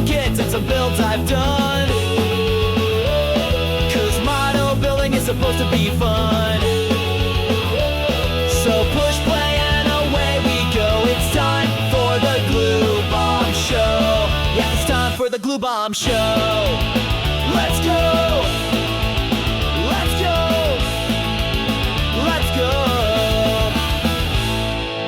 some kits and some builds I've done. Cause model building is supposed to be fun. So push play and away we go. It's time for the Glue Bomb Show. Yeah, it's time for the Glue Bomb Show. Let's go! Let's go! Let's go!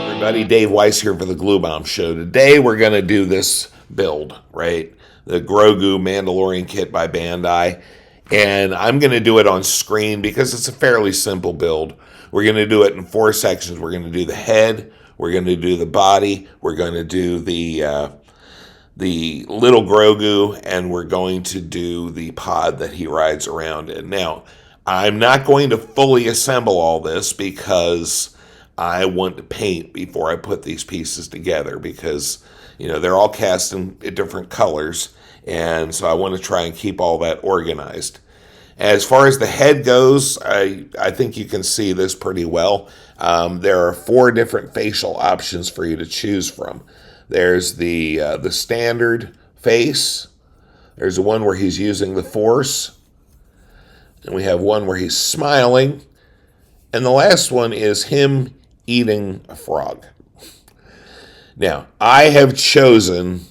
Everybody, Dave Weiss here for the Glue Bomb Show. Today we're going to do this build, right? The Grogu Mandalorian kit by Bandai. And I'm going to do it on screen because it's a fairly simple build. We're going to do it in 4 sections. We're going to do the head, we're going to do the body, we're going to do the little Grogu, and we're going to do the pod that he rides around in. Now, I'm not going to fully assemble all this because I want to paint before I put these pieces together because, you know, they're all cast in different colors, and so I want to try and keep all that organized. As far as the head goes, I think you can see this pretty well. There are 4 different facial options for you to choose from. There's the standard face. There's the one where he's using the Force. And we have one where he's smiling. And the last one is him eating a frog. Now, I have chosen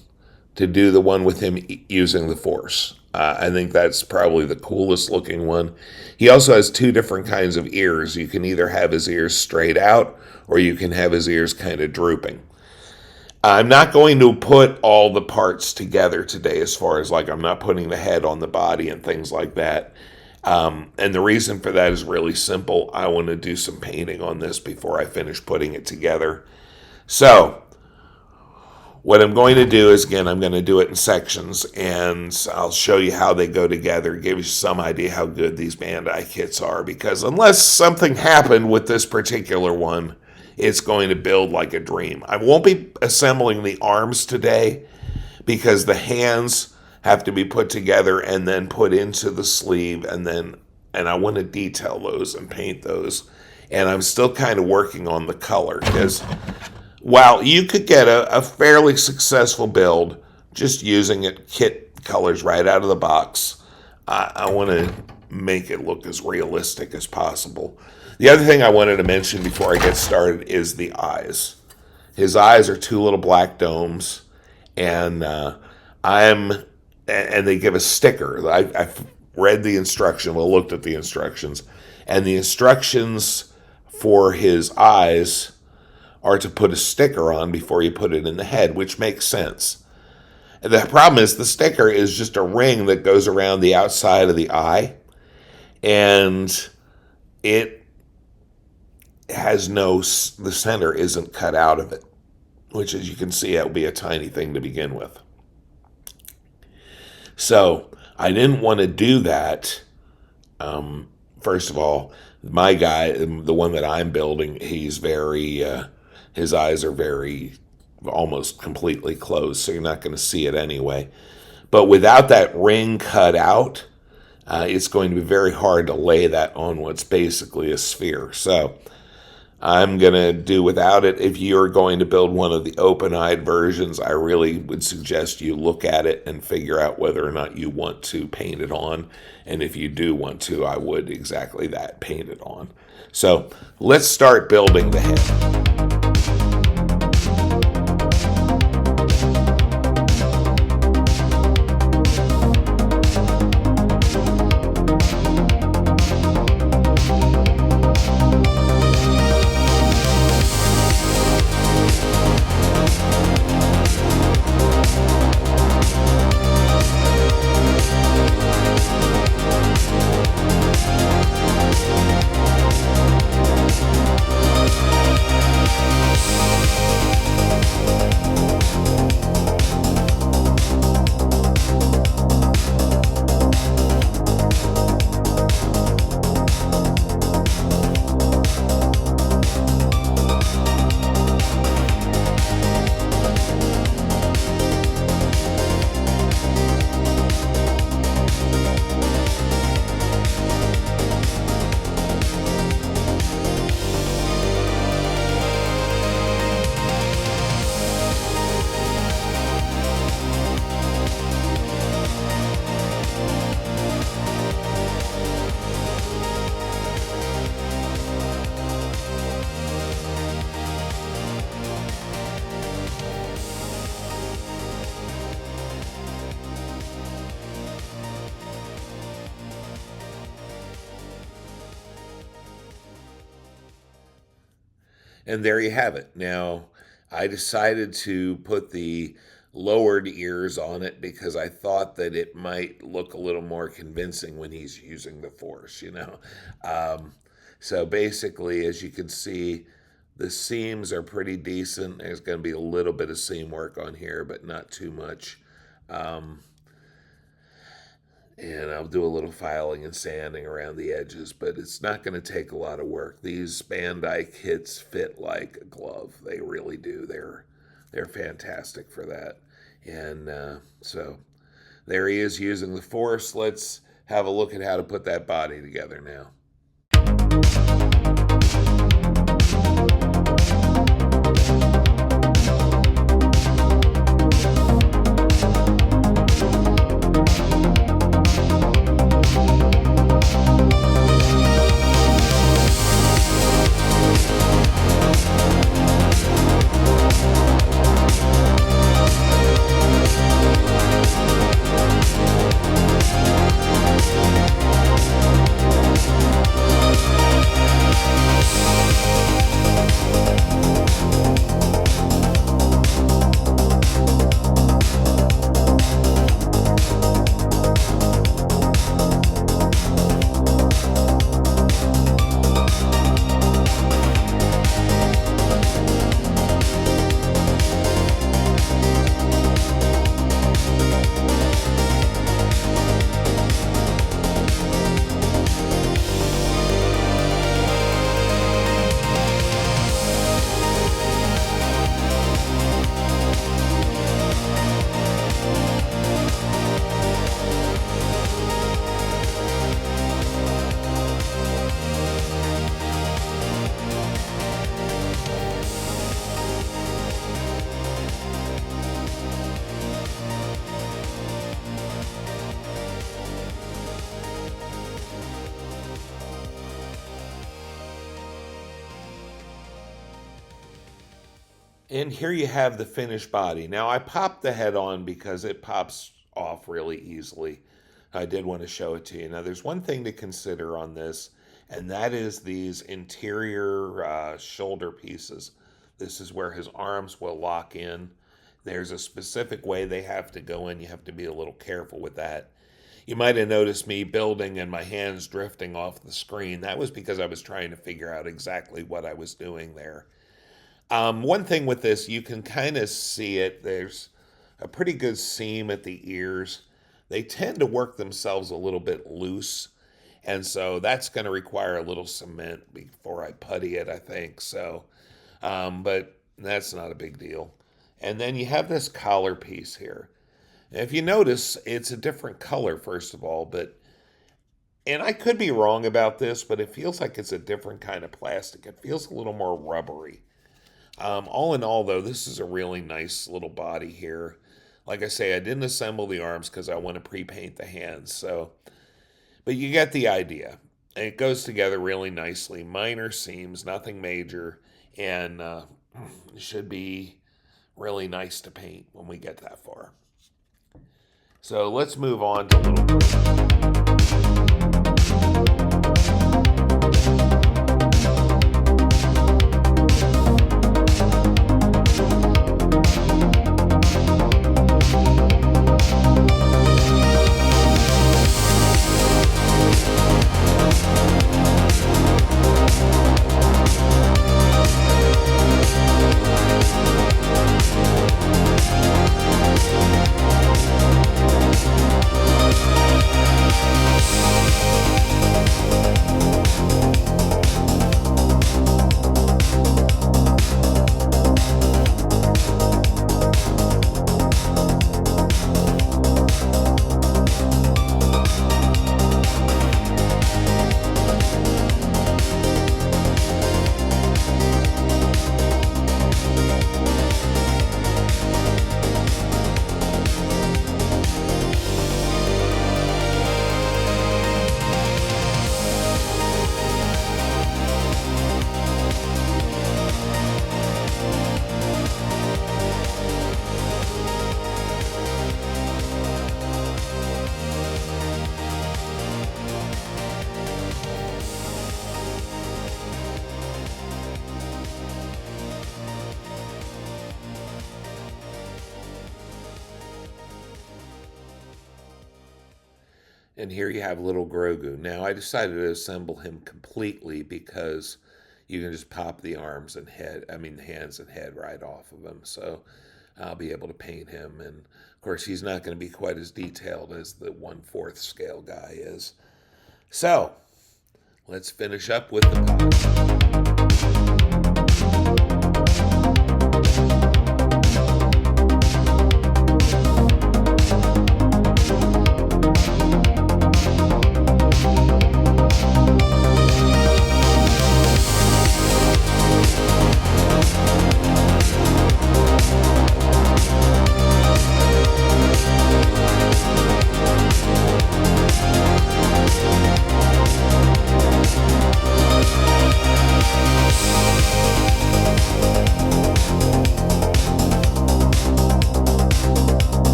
to do the one with him using the Force. I think that's probably the coolest looking one. He also has 2 different kinds of ears. You can either have his ears straight out or you can have his ears kind of drooping. I'm not going to put all the parts together today as far as like I'm not putting the head on the body and things like that. And the reason for that is really simple. I want to do some painting on this before I finish putting it together. So what I'm going to do is, again, I'm going to do it in sections, and I'll show you how they go together, give you some idea how good these Bandai kits are, because unless something happened with this particular one, it's going to build like a dream. I won't be assembling the arms today because the hands have to be put together and then put into the sleeve, and I want to detail those and paint those. And I'm still kind of working on the color because while you could get a fairly successful build just using it kit colors right out of the box, I want to make it look as realistic as possible. The other thing I wanted to mention before I get started is the eyes. His eyes are 2 little black domes, and they give a sticker. I've read the instruction, well, looked at the instructions, and the instructions for his eyes are to put a sticker on before you put it in the head, which makes sense. And the problem is the sticker is just a ring that goes around the outside of the eye, and it has the center isn't cut out of it, which, as you can see, that would be a tiny thing to begin with. So I didn't want to do that. First of all, my guy, the one that I'm building, he's very his eyes are very almost completely closed, so you're not going to see it anyway. But without that ring cut out, it's going to be very hard to lay that on what's basically a sphere. So I'm going to do without it. If you're going to build one of the open-eyed versions, I really would suggest you look at it and figure out whether or not you want to paint it on. And if you do want to, I would exactly that, paint it on. So let's start building the head. And there you have it. Now, I decided to put the lowered ears on it because I thought that it might look a little more convincing when he's using the Force. So basically, as you can see, the seams are pretty decent. There's going to be a little bit of seam work on here, but not too much. And I'll do a little filing and sanding around the edges, but it's not going to take a lot of work. These Bandai kits fit like a glove. They really do. They're fantastic for that. And so there he is using the Force. Let's have a look at how to put that body together now. And here you have the finished body. Now, I popped the head on because it pops off really easily. I did want to show it to you. Now, there's one thing to consider on this, and that is these interior shoulder pieces. This is where his arms will lock in. There's a specific way they have to go in. You have to be a little careful with that. You might have noticed me building and my hands drifting off the screen. That was because I was trying to figure out exactly what I was doing there. One thing with this, you can kind of see it. There's a pretty good seam at the ears. They tend to work themselves a little bit loose, and so that's going to require a little cement before I putty it, I think. So, but that's not a big deal. And then you have this collar piece here. And if you notice, it's a different color, first of all, and I could be wrong about this, but it feels like it's a different kind of plastic. It feels a little more rubbery. All in all, though, this is a really nice little body here. Like I say, I didn't assemble the arms because I want to pre-paint the hands. But you get the idea. It goes together really nicely. Minor seams, nothing major, and it should be really nice to paint when we get that far. So let's move on to Little Grogu. And here you have little Grogu. Now I decided to assemble him completely because you can just pop the arms and head, the hands and head right off of him. So I'll be able to paint him. And of course, he's not going to be quite as detailed as the 1/4 scale guy is. So let's finish up with the pod.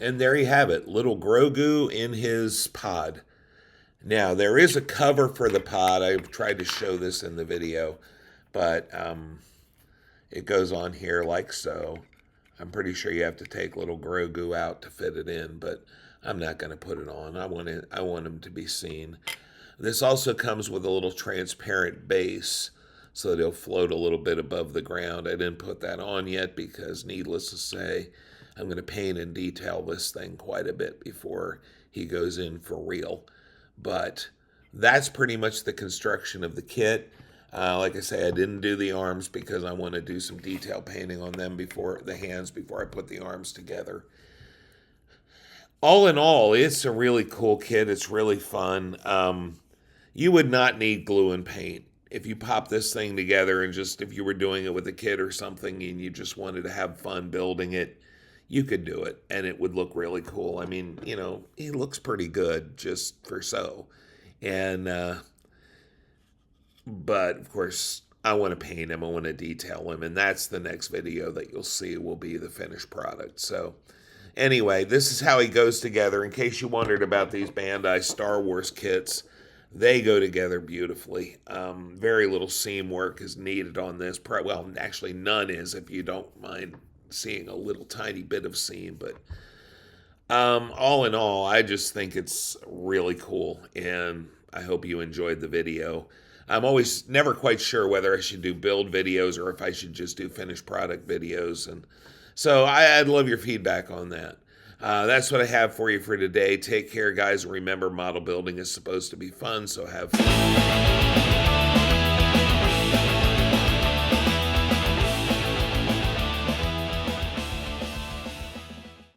And there you have it, little Grogu in his pod. Now, there is a cover for the pod. I've tried to show this in the video, but it goes on here like so. I'm pretty sure you have to take little Grogu out to fit it in, but I'm not going to put it on. I want him to be seen. This also comes with a little transparent base so that he'll float a little bit above the ground. I didn't put that on yet because, needless to say, I'm going to paint and detail this thing quite a bit before he goes in for real. But that's pretty much the construction of the kit. Like I say, I didn't do the arms because I want to do some detail painting on them before the hands before I put the arms together. All in all, it's a really cool kit. It's really fun. You would not need glue and paint. If you pop this thing together and just if you were doing it with a kid or something and you just wanted to have fun building it, you could do it and it would look really cool. I mean, he looks pretty good just for so. And, but of course, I want to paint him. I want to detail him. And that's the next video that you'll see will be the finished product. So anyway, this is how he goes together. In case you wondered about these Bandai Star Wars kits, they go together beautifully. Very little seam work is needed on this. Well, actually none is if you don't mind seeing a little tiny bit of seam, but all in all, I just think it's really cool, and I hope you enjoyed the video. I'm always never quite sure whether I should do build videos or if I should just do finished product videos, and so I'd love your feedback on that. That's what I have for you for today. Take care, guys. Remember, model building is supposed to be fun, so have fun.